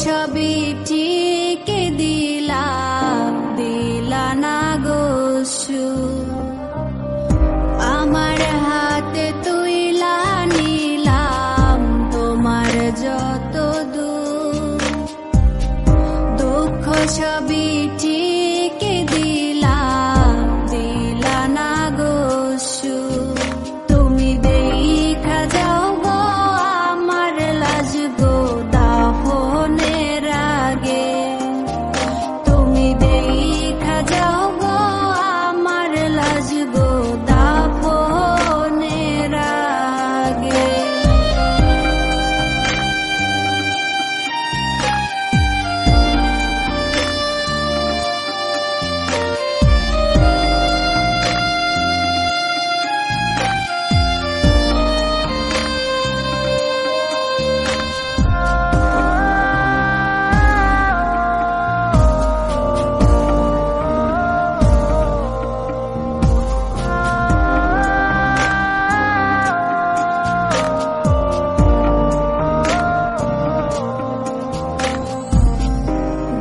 সবই ঠিক দিলা না গো সুর। আমার হাতে তুইলা নিলাম তোমার যত দূর, দুঃখ সবই ঠিক দিলা না গো সুর। তুমি দেখা যাও গো আমার লাজ গো দাফনের আগে, তুমি দেখা যাও গো আমার লাজ গো দাফনের আগে।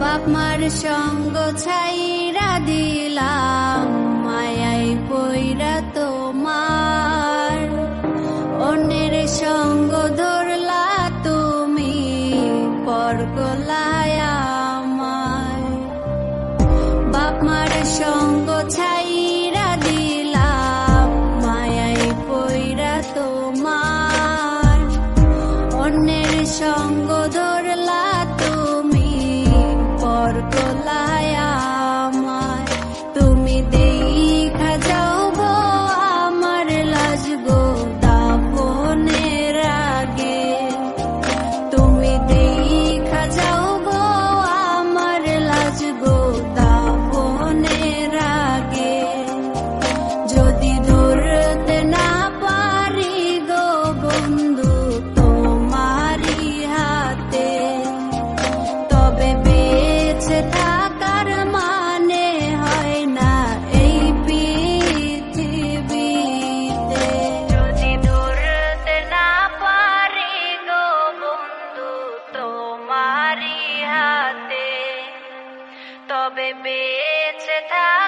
বাপমার সঙ্গ ছাইরা দিলাম মায়াই পইরা তোমার, অন্যের সঙ্গ ধরলা তুমি পর গলায় আমায়। বাপমার সঙ্গ ছাইরা দিলাম মায়াই পইরা তোমার, অন্যের সঙ্গ ধরলা তুমি পর গলায় আমায়। তুমি দেখা যাও গো আমার লাজ গো দাফনের আগে, তুমি দেখা যাও গো আমার লাজ গো দাফনের আগে। যদি ধরতে না পারি গো বন্ধু তোমারি হাতে, তবে বেঁচে থাকার মানে হয় না এই পৃথিবীতে। যদি ধরতে না পারি গো বন্ধু তোমারি হাতে, তবে বেঁচে থাক